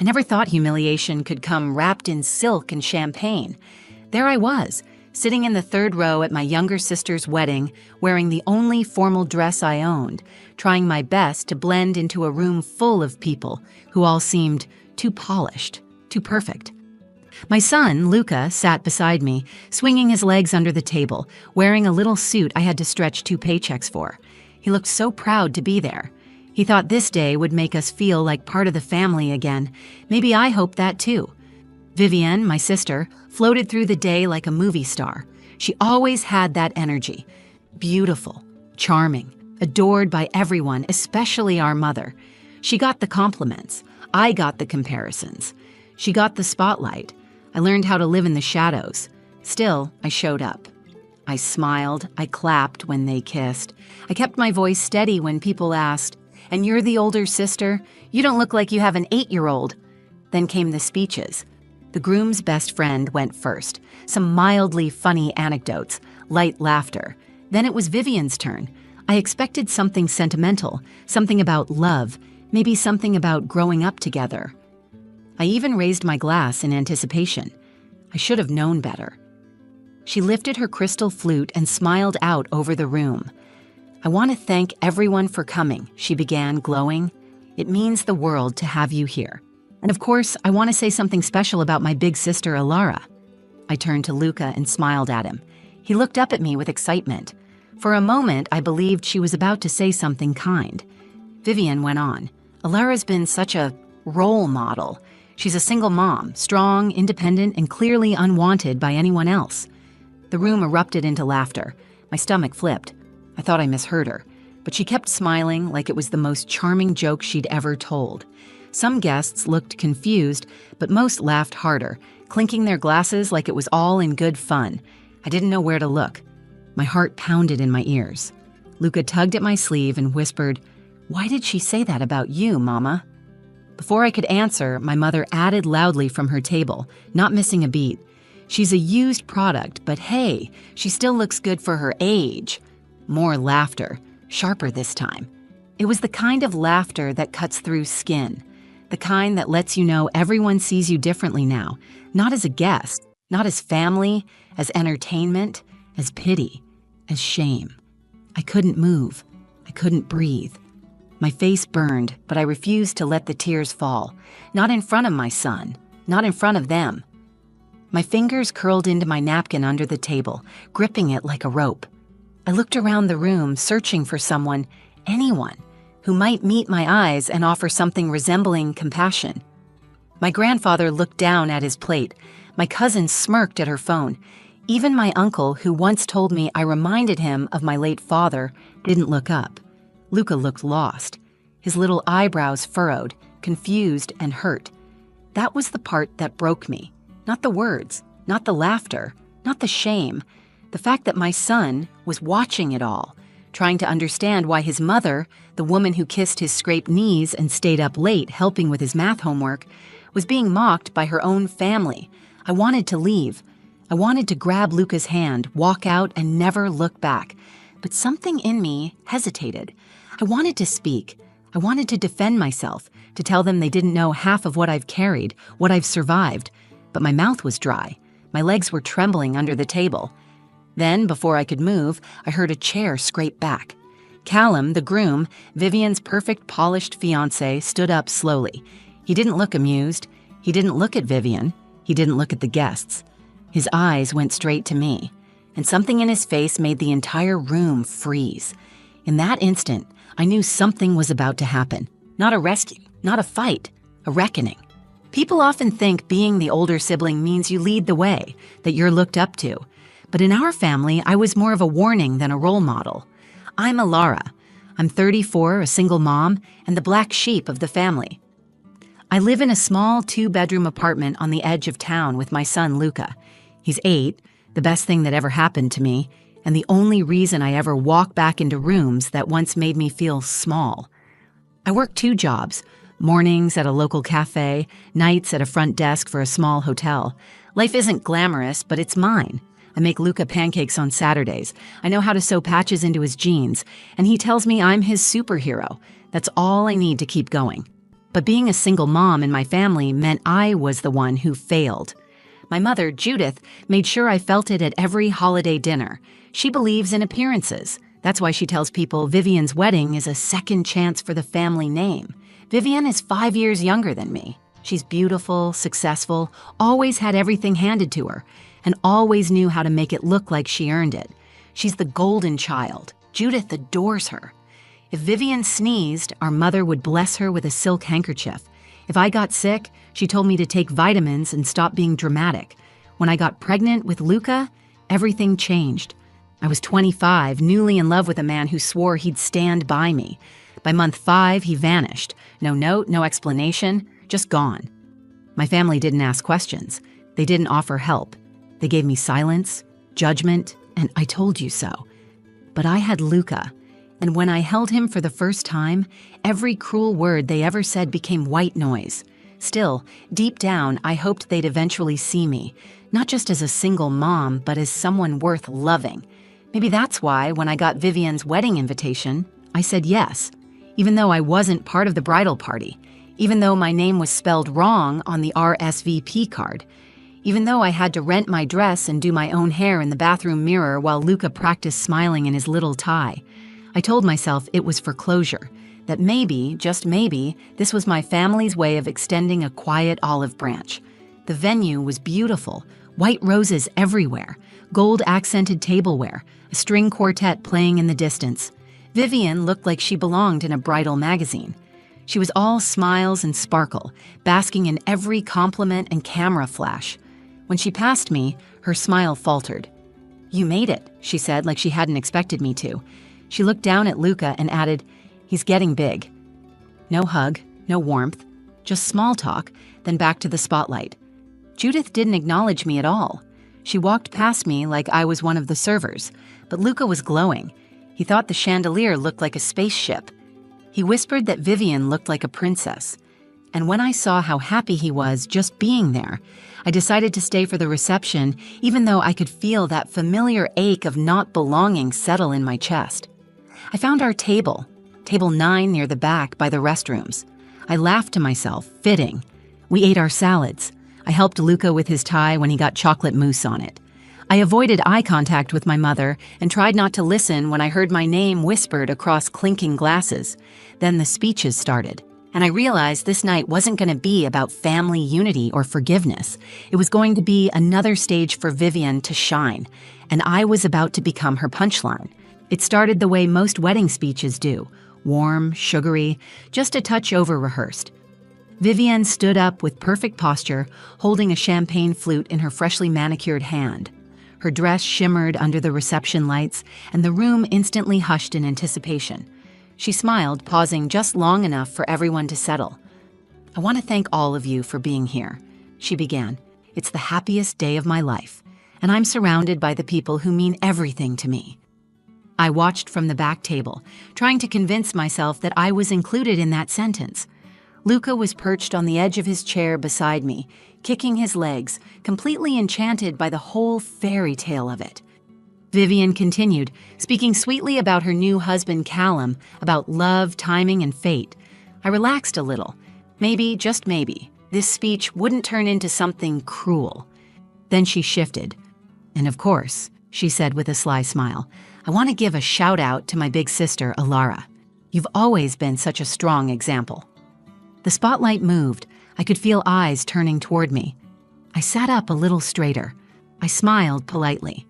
I never thought humiliation could come wrapped in silk and champagne. There I was, sitting in the third row at my younger sister's wedding, wearing the only formal dress I owned, trying my best to blend into a room full of people who all seemed too polished, too perfect. My son, Luca, sat beside me, swinging his legs under the table, wearing a little suit I had to stretch 2 paychecks for. He looked so proud to be there. He thought this day would make us feel like part of the family again. Maybe I hoped that too. Vivienne, my sister, floated through the day like a movie star. She always had that energy. Beautiful, charming, adored by everyone, especially our mother. She got the compliments. I got the comparisons. She got the spotlight. I learned how to live in the shadows. Still, I showed up. I smiled. I clapped when they kissed. I kept my voice steady when people asked, "And you're the older sister? You don't look like you have an 8-year-old." Then came the speeches. The groom's best friend went first. Some mildly funny anecdotes, light laughter. Then it was Vivian's turn. I expected something sentimental, something about love, maybe something about growing up together. I even raised my glass in anticipation. I should have known better. She lifted her crystal flute and smiled out over the room. "I want to thank everyone for coming," she began, glowing. "It means the world to have you here. And of course, I want to say something special about my big sister, Alara." I turned to Luca and smiled at him. He looked up at me with excitement. For a moment, I believed she was about to say something kind. Vivian went on. "Alara's been such a role model. She's a single mom, strong, independent, and clearly unwanted by anyone else." The room erupted into laughter. My stomach flipped. I thought I misheard her, but she kept smiling like it was the most charming joke she'd ever told. Some guests looked confused, but most laughed harder, clinking their glasses like it was all in good fun. I didn't know where to look. My heart pounded in my ears. Luca tugged at my sleeve and whispered, "Why did she say that about you, Mama?" Before I could answer, my mother added loudly from her table, not missing a beat. "She's a used product, but hey, she still looks good for her age." More laughter, sharper this time. It was the kind of laughter that cuts through skin, the kind that lets you know everyone sees you differently now, not as a guest, not as family, as entertainment, as pity, as shame. I couldn't move. I couldn't breathe. My face burned, but I refused to let the tears fall. Not in front of my son, not in front of them. My fingers curled into my napkin under the table, gripping it like a rope. I looked around the room, searching for someone, anyone, who might meet my eyes and offer something resembling compassion. My grandfather looked down at his plate. My cousin smirked at her phone. Even my uncle, who once told me I reminded him of my late father, didn't look up. Luca looked lost, his little eyebrows furrowed, confused and hurt. That was the part that broke me. Not the words, not the laughter, not the shame. The fact that my son was watching it all, trying to understand why his mother, the woman who kissed his scraped knees and stayed up late helping with his math homework, was being mocked by her own family. I wanted to leave. I wanted to grab Luca's hand, walk out, and never look back. But something in me hesitated. I wanted to speak. I wanted to defend myself, to tell them they didn't know half of what I've carried, what I've survived. But my mouth was dry. My legs were trembling under the table. Then, before I could move, I heard a chair scrape back. Callum, the groom, Vivian's perfect polished fiancé, stood up slowly. He didn't look amused. He didn't look at Vivian. He didn't look at the guests. His eyes went straight to me, and something in his face made the entire room freeze. In that instant, I knew something was about to happen. Not a rescue, not a fight, a reckoning. People often think being the older sibling means you lead the way, that you're looked up to. But in our family, I was more of a warning than a role model. I'm Alara. I'm 34, a single mom, and the black sheep of the family. I live in a small 2-bedroom apartment on the edge of town with my son, Luca. He's 8, the best thing that ever happened to me, and the only reason I ever walk back into rooms that once made me feel small. I work 2 jobs, mornings at a local cafe, nights at a front desk for a small hotel. Life isn't glamorous, but it's mine. I make Luca pancakes on Saturdays. I know how to sew patches into his jeans, and he tells me I'm his superhero. That's all I need to keep going. But being a single mom in my family meant I was the one who failed. My mother, Judith, made sure I felt it at every holiday dinner. She believes in appearances. That's why she tells people Vivian's wedding is a second chance for the family name. Vivian is 5 years younger than me. She's beautiful, successful, always had everything handed to her, and always knew how to make it look like she earned it. She's the golden child. Judith adores her. If Vivian sneezed, our mother would bless her with a silk handkerchief. If I got sick, she told me to take vitamins and stop being dramatic. When I got pregnant with Luca, everything changed. I was 25, newly in love with a man who swore he'd stand by me. By month 5, he vanished. No note, no explanation, just gone. My family didn't ask questions. They didn't offer help. They gave me silence, judgment, and I told you so. But I had Luca, and when I held him for the first time, every cruel word they ever said became white noise. Still, deep down, I hoped they'd eventually see me, not just as a single mom, but as someone worth loving. Maybe that's why, when I got Vivian's wedding invitation, I said yes, even though I wasn't part of the bridal party, even though my name was spelled wrong on the RSVP card, even though I had to rent my dress and do my own hair in the bathroom mirror while Luca practiced smiling in his little tie. I told myself it was for closure, that maybe, just maybe, this was my family's way of extending a quiet olive branch. The venue was beautiful, white roses everywhere, gold-accented tableware, a string quartet playing in the distance. Vivian looked like she belonged in a bridal magazine. She was all smiles and sparkle, basking in every compliment and camera flash. When she passed me, her smile faltered. "You made it," she said, like she hadn't expected me to. She looked down at Luca and added, "He's getting big." No hug, no warmth, just small talk, then back to the spotlight. Judith didn't acknowledge me at all. She walked past me like I was one of the servers, but Luca was glowing. He thought the chandelier looked like a spaceship. He whispered that Vivian looked like a princess. And when I saw how happy he was just being there, I decided to stay for the reception, even though I could feel that familiar ache of not belonging settle in my chest. I found our table 9 near the back by the restrooms. I laughed to myself, fitting. We ate our salads. I helped Luca with his tie when he got chocolate mousse on it. I avoided eye contact with my mother and tried not to listen when I heard my name whispered across clinking glasses. Then the speeches started, and I realized this night wasn't going to be about family unity or forgiveness. It was going to be another stage for Vivian to shine, and I was about to become her punchline. It started the way most wedding speeches do, warm, sugary, just a touch over-rehearsed. Vivian stood up with perfect posture, holding a champagne flute in her freshly manicured hand. Her dress shimmered under the reception lights, and the room instantly hushed in anticipation. She smiled, pausing just long enough for everyone to settle. "I want to thank all of you for being here," she began. "It's the happiest day of my life, and I'm surrounded by the people who mean everything to me." I watched from the back table, trying to convince myself that I was included in that sentence. Luca was perched on the edge of his chair beside me, kicking his legs, completely enchanted by the whole fairy tale of it. Vivian continued, speaking sweetly about her new husband Callum, about love, timing, and fate. I relaxed a little. Maybe, just maybe, this speech wouldn't turn into something cruel. Then she shifted. "And of course," she said with a sly smile, "I want to give a shout out to my big sister, Alara. You've always been such a strong example." The spotlight moved. I could feel eyes turning toward me. I sat up a little straighter. I smiled politely.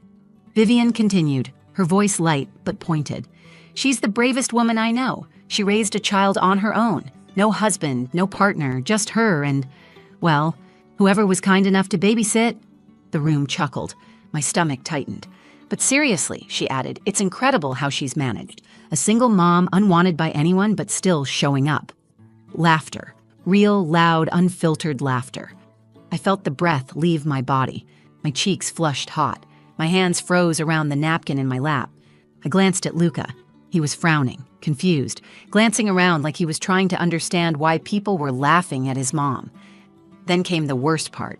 Vivian continued, her voice light but pointed. "She's the bravest woman I know. She raised a child on her own. No husband, no partner, just her and, well, whoever was kind enough to babysit." The room chuckled. My stomach tightened. "But seriously," she added, "it's incredible how she's managed. A single mom, unwanted by anyone, but still showing up." Laughter. Real, loud, unfiltered laughter. I felt the breath leave my body. My cheeks flushed hot. My hands froze around the napkin in my lap. I glanced at Luca. He was frowning, confused, glancing around like he was trying to understand why people were laughing at his mom. Then came the worst part.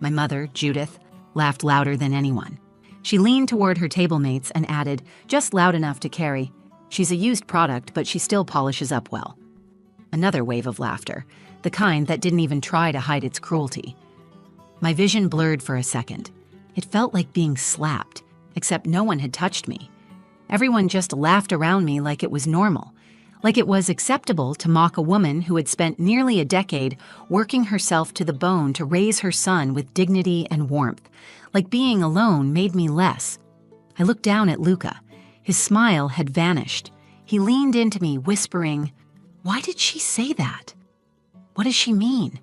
My mother, Judith, laughed louder than anyone. She leaned toward her table mates and added, just loud enough to carry, "She's a used product, but she still polishes up well." Another wave of laughter. the kind that didn't even try to hide its cruelty. My vision blurred for a second. It felt like being slapped, except no one had touched me. Everyone just laughed around me like it was normal, like it was acceptable to mock a woman who had spent nearly a decade working herself to the bone to raise her son with dignity and warmth, like being alone made me less. I looked down at Luca. His smile had vanished. He leaned into me, whispering, "Why did she say that? What does she mean?"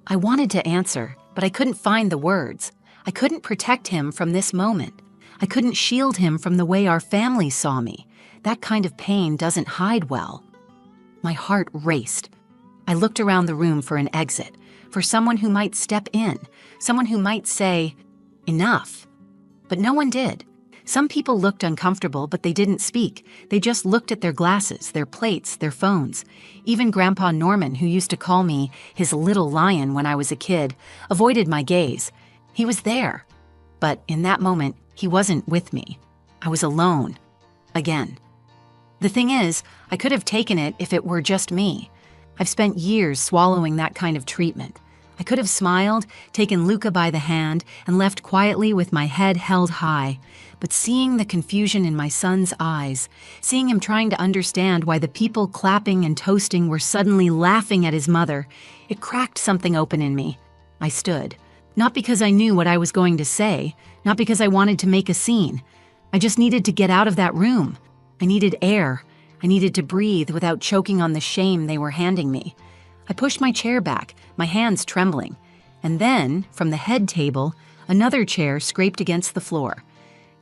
I wanted to answer, but I couldn't find the words. I couldn't protect him from this moment. I couldn't shield him from the way our family saw me. That kind of pain doesn't hide well. My heart raced. I looked around the room for an exit, for someone who might step in, someone who might say, "Enough." But no one did. Some people looked uncomfortable, but they didn't speak. They just looked at their glasses, their plates, their phones. Even Grandpa Norman, who used to call me his little lion when I was a kid, avoided my gaze. He was there. But in that moment, he wasn't with me. I was alone. Again. The thing is, I could have taken it if it were just me. I've spent years swallowing that kind of treatment. I could have smiled, taken Luca by the hand, and left quietly with my head held high. But seeing the confusion in my son's eyes, seeing him trying to understand why the people clapping and toasting were suddenly laughing at his mother, it cracked something open in me. I stood. Not because I knew what I was going to say, not because I wanted to make a scene. I just needed to get out of that room. I needed air. I needed to breathe without choking on the shame they were handing me. I pushed my chair back, my hands trembling. And then, from the head table, another chair scraped against the floor.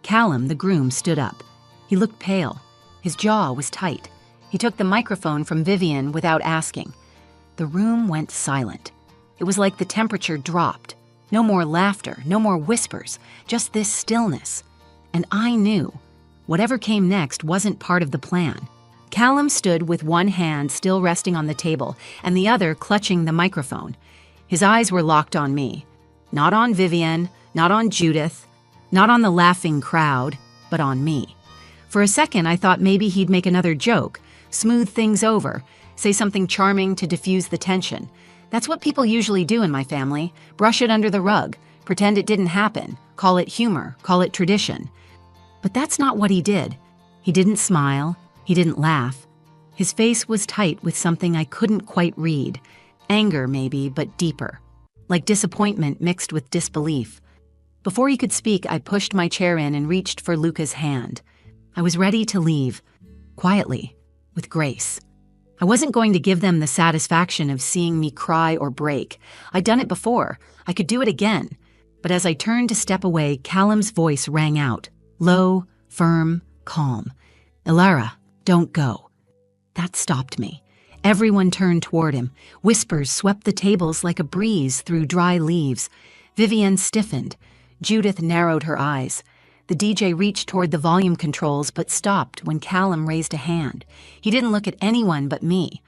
Callum, the groom, stood up. He looked pale. His jaw was tight. He took the microphone from Vivian without asking. The room went silent. It was like the temperature dropped. No more laughter, no more whispers, just this stillness. And I knew. Whatever came next wasn't part of the plan. Callum stood with one hand still resting on the table and the other clutching the microphone. His eyes were locked on me. Not on Vivian, not on Judith, not on the laughing crowd, but on me. For a second, I thought maybe he'd make another joke, smooth things over, say something charming to diffuse the tension. That's what people usually do in my family, brush it under the rug, pretend it didn't happen, call it humor, call it tradition. But that's not what he did. He didn't smile, he didn't laugh. His face was tight with something I couldn't quite read. Anger, maybe, but deeper. Like disappointment mixed with disbelief. Before he could speak, I pushed my chair in and reached for Luca's hand. I was ready to leave. Quietly. With grace. I wasn't going to give them the satisfaction of seeing me cry or break. I'd done it before. I could do it again. But as I turned to step away, Callum's voice rang out. Low, firm, calm. "Ilara, don't go." That stopped me. Everyone turned toward him. Whispers swept the tables like a breeze through dry leaves. Vivian stiffened. Judith narrowed her eyes. The DJ reached toward the volume controls but stopped when Callum raised a hand. He didn't look at anyone but me.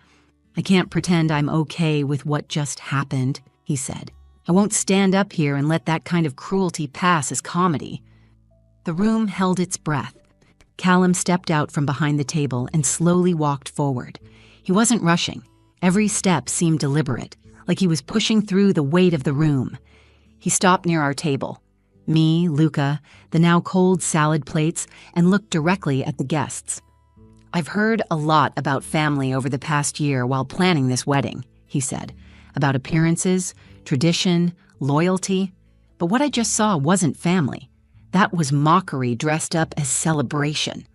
"I can't pretend I'm okay with what just happened," he said. "I won't stand up here and let that kind of cruelty pass as comedy." The room held its breath. Callum stepped out from behind the table and slowly walked forward. He wasn't rushing. Every step seemed deliberate, like he was pushing through the weight of the room. He stopped near our table. Me, Luca, the now cold salad plates, and looked directly at the guests. "I've heard a lot about family over the past year while planning this wedding," he said. "About appearances, tradition, loyalty. But what I just saw wasn't family. That was mockery dressed up as celebration."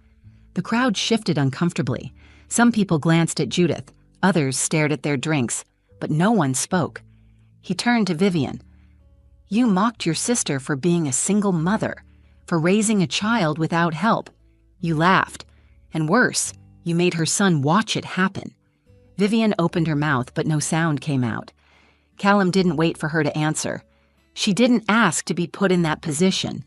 The crowd shifted uncomfortably. Some people glanced at Judith, others stared at their drinks, but no one spoke. He turned to Vivian. "You mocked your sister for being a single mother, for raising a child without help. You laughed. And worse, you made her son watch it happen." Vivian opened her mouth, but no sound came out. Callum didn't wait for her to answer. She didn't ask to be put in that position.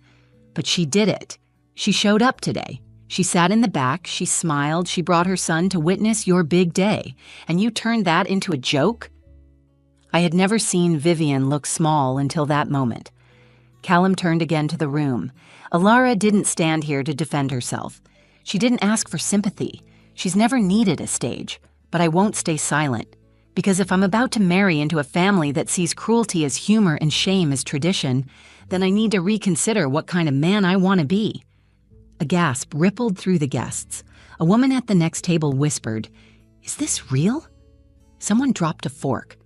But she did it. She showed up today. She sat in the back, she smiled, she brought her son to witness your big day. And you turned that into a joke? I had never seen Vivian look small until that moment. Callum turned again to the room. Ilara didn't stand here to defend herself. She didn't ask for sympathy. She's never needed a stage. But I won't stay silent. Because if I'm about to marry into a family that sees cruelty as humor and shame as tradition, then I need to reconsider what kind of man I want to be. A gasp rippled through the guests. A woman at the next table whispered, "Is this real?" Someone dropped a fork.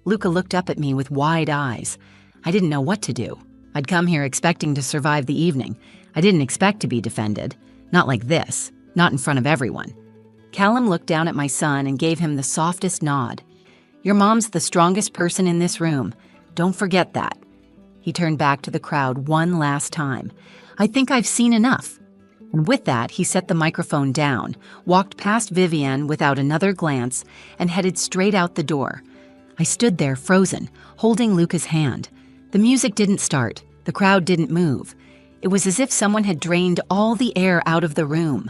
Luca looked up at me with wide eyes. I didn't know what to do. I'd come here expecting to survive the evening. I didn't expect to be defended. Not like this. Not in front of everyone. Callum looked down at my son and gave him the softest nod. "Your mom's the strongest person in this room. Don't forget that." He turned back to the crowd one last time. "I think I've seen enough." And with that, he set the microphone down, walked past Vivienne without another glance, and headed straight out the door. I stood there frozen, holding Luca's hand. The music didn't start. The crowd didn't move. It was as if someone had drained all the air out of the room.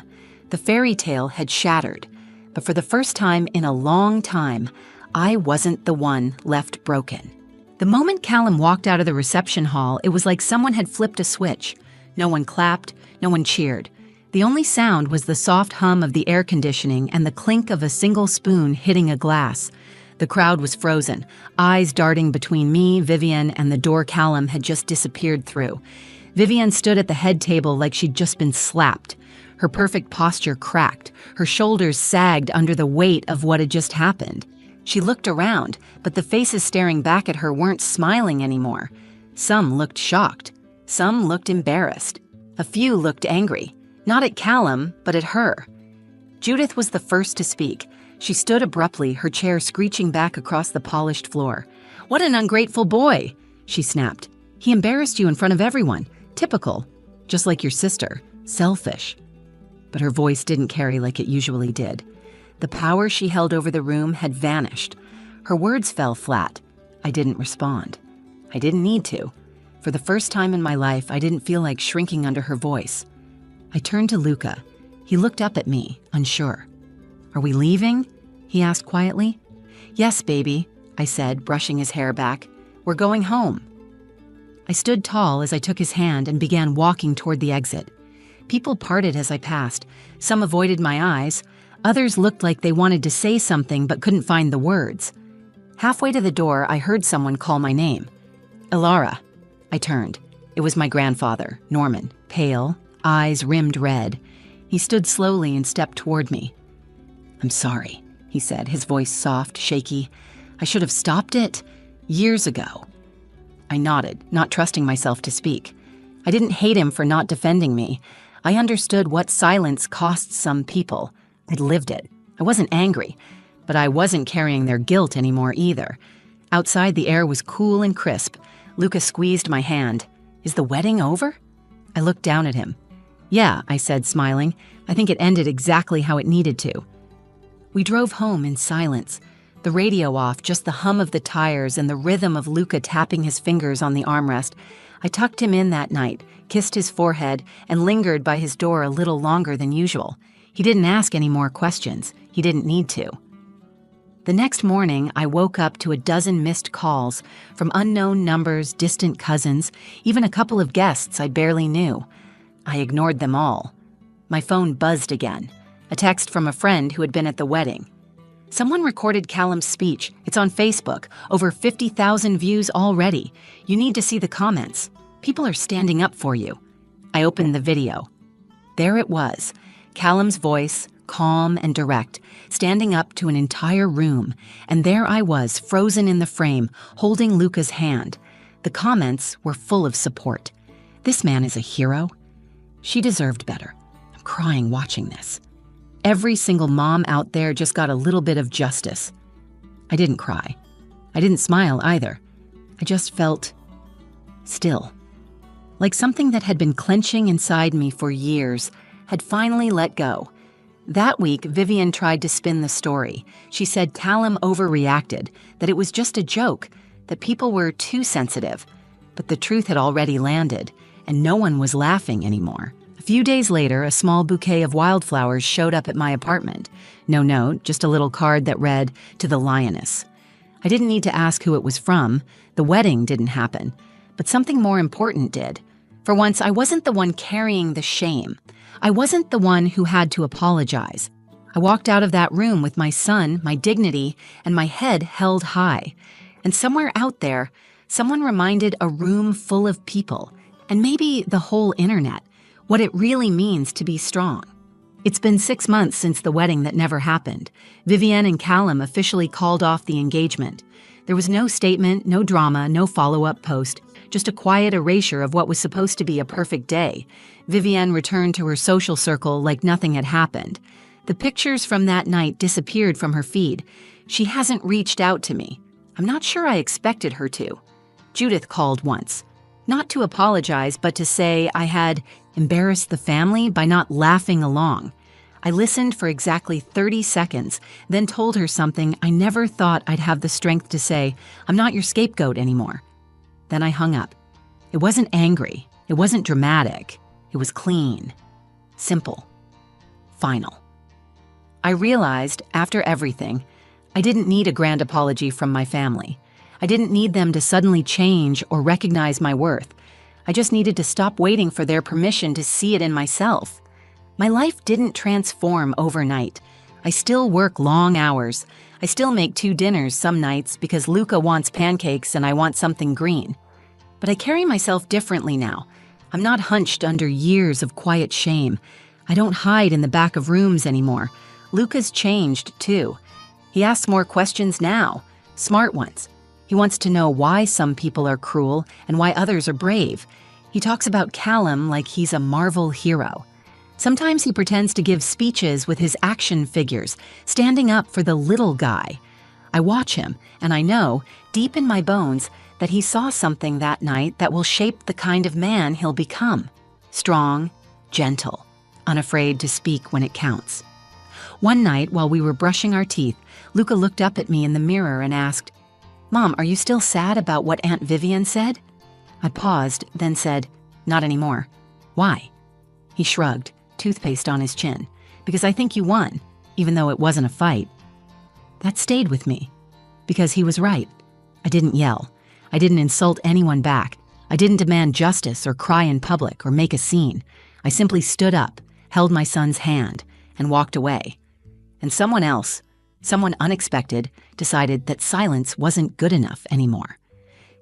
The fairy tale had shattered. But for the first time in a long time, I wasn't the one left broken. The moment Callum walked out of the reception hall, it was like someone had flipped a switch. No one clapped, no one cheered. The only sound was the soft hum of the air conditioning and the clink of a single spoon hitting a glass. The crowd was frozen, eyes darting between me, Vivienne, and the door Callum had just disappeared through. Vivienne stood at the head table like she'd just been slapped. Her perfect posture cracked. Her shoulders sagged under the weight of what had just happened. She looked around, but the faces staring back at her weren't smiling anymore. Some looked shocked. Some looked embarrassed. A few looked angry. Not at Callum, but at her. Judith was the first to speak. She stood abruptly, her chair screeching back across the polished floor. "What an ungrateful boy!" she snapped. "He embarrassed you in front of everyone. Typical. Just like your sister. Selfish." But her voice didn't carry like it usually did. The power she held over the room had vanished. Her words fell flat. I didn't respond. I didn't need to. For the first time in my life, I didn't feel like shrinking under her voice. I turned to Luca. He looked up at me, unsure. "Are we leaving?" he asked quietly. "Yes, baby," I said, brushing his hair back. "We're going home." I stood tall as I took his hand and began walking toward the exit. People parted as I passed. Some avoided my eyes. Others looked like they wanted to say something but couldn't find the words. Halfway to the door, I heard someone call my name. "Ilara." I turned. It was my grandfather, Norman, pale, eyes rimmed red. He stood slowly and stepped toward me. "I'm sorry," he said, his voice soft, shaky. "I should have stopped it years ago." I nodded, not trusting myself to speak. I didn't hate him for not defending me. I understood what silence costs some people. I'd lived it. I wasn't angry, but I wasn't carrying their guilt anymore either. Outside, the air was cool and crisp. Luca squeezed my hand. "Is the wedding over?" I looked down at him. "Yeah," I said, smiling. "I think it ended exactly how it needed to." We drove home in silence, the radio off, just the hum of the tires and the rhythm of Luca tapping his fingers on the armrest. I tucked him in that night, kissed his forehead, and lingered by his door a little longer than usual. He didn't ask any more questions. He didn't need to. The next morning, I woke up to a dozen missed calls from unknown numbers, distant cousins, even a couple of guests I barely knew. I ignored them all. My phone buzzed again. A text from a friend who had been at the wedding. "Someone recorded Callum's speech. It's on Facebook. Over 50,000 views already. You need to see the comments. People are standing up for you." I opened the video. There it was. Callum's voice, calm and direct, standing up to an entire room. And there I was, frozen in the frame, holding Luca's hand. The comments were full of support. This man is a hero. She deserved better. I'm crying watching this. Every single mom out there just got a little bit of justice. I didn't cry. I didn't smile either. I just felt still. Like something that had been clenching inside me for years had finally let go. That week, Vivienne tried to spin the story. She said Callum overreacted, that it was just a joke, that people were too sensitive. But the truth had already landed, and no one was laughing anymore. A few days later, a small bouquet of wildflowers showed up at my apartment. No note, just a little card that read, "To the Lioness." I didn't need to ask who it was from. The wedding didn't happen. But something more important did. For once, I wasn't the one carrying the shame. I wasn't the one who had to apologize. I walked out of that room with my son, my dignity, and my head held high. And somewhere out there, someone reminded a room full of people, and maybe the whole internet, what it really means to be strong. It's been 6 months since the wedding that never happened. Vivienne and Callum officially called off the engagement. There was no statement, no drama, no follow-up post, just a quiet erasure of what was supposed to be a perfect day. Vivienne returned to her social circle like nothing had happened. The pictures from that night disappeared from her feed. She hasn't reached out to me. I'm not sure I expected her to. Judith called once. Not to apologize, but to say I had embarrassed the family by not laughing along. I listened for exactly 30 seconds, then told her something I never thought I'd have the strength to say. I'm not your scapegoat anymore. Then I hung up. It wasn't angry. It wasn't dramatic. It was clean, simple, final. I realized, after everything, I didn't need a grand apology from my family. I didn't need them to suddenly change or recognize my worth. I just needed to stop waiting for their permission to see it in myself. My life didn't transform overnight. I still work long hours. I still make 2 dinners some nights because Luca wants pancakes and I want something green. But I carry myself differently now. I'm not hunched under years of quiet shame. I don't hide in the back of rooms anymore. Luca's changed, too. He asks more questions now, smart ones. He wants to know why some people are cruel and why others are brave. He talks about Callum like he's a Marvel hero. Sometimes he pretends to give speeches with his action figures, standing up for the little guy. I watch him, and I know, deep in my bones, that he saw something that night that will shape the kind of man he'll become. Strong, gentle, unafraid to speak when it counts. One night, while we were brushing our teeth, Luca looked up at me in the mirror and asked, "Mom, are you still sad about what Aunt Vivienne said?" I paused, then said, "Not anymore." "Why?" He shrugged, toothpaste on his chin. "Because I think you won, even though it wasn't a fight." That stayed with me, because he was right. I didn't yell. I didn't insult anyone back. I didn't demand justice or cry in public or make a scene. I simply stood up, held my son's hand, and walked away. And someone else, someone unexpected, decided that silence wasn't good enough anymore.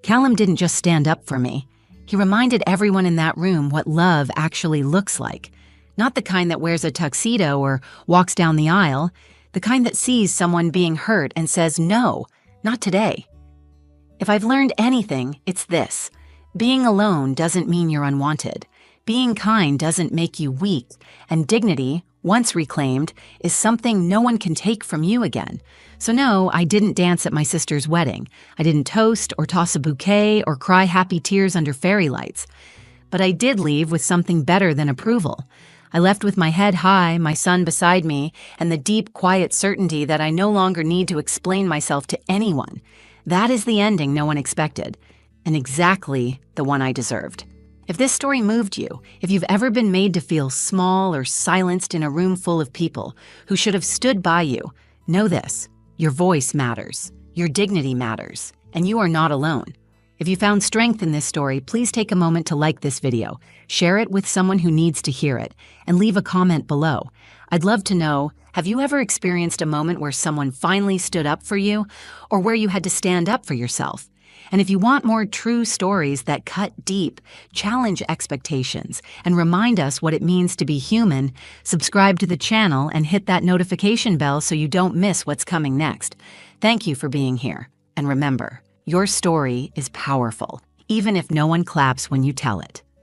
Callum didn't just stand up for me. He reminded everyone in that room what love actually looks like. Not the kind that wears a tuxedo or walks down the aisle, the kind that sees someone being hurt and says, "No, not today." If I've learned anything, it's this. Being alone doesn't mean you're unwanted. Being kind doesn't make you weak, and dignity, once reclaimed, is something no one can take from you again. So no, I didn't dance at my sister's wedding. I didn't toast or toss a bouquet or cry happy tears under fairy lights. But I did leave with something better than approval. I left with my head high, my son beside me, and the deep, quiet certainty that I no longer need to explain myself to anyone. That is the ending no one expected, and exactly the one I deserved. If this story moved you, if you've ever been made to feel small or silenced in a room full of people who should have stood by you, know this: your voice matters, your dignity matters, and you are not alone. If you found strength in this story, please take a moment to like this video, share it with someone who needs to hear it, and leave a comment below. I'd love to know, have you ever experienced a moment where someone finally stood up for you, or where you had to stand up for yourself? And if you want more true stories that cut deep, challenge expectations, and remind us what it means to be human, subscribe to the channel and hit that notification bell so you don't miss what's coming next. Thank you for being here. And remember, your story is powerful, even if no one claps when you tell it.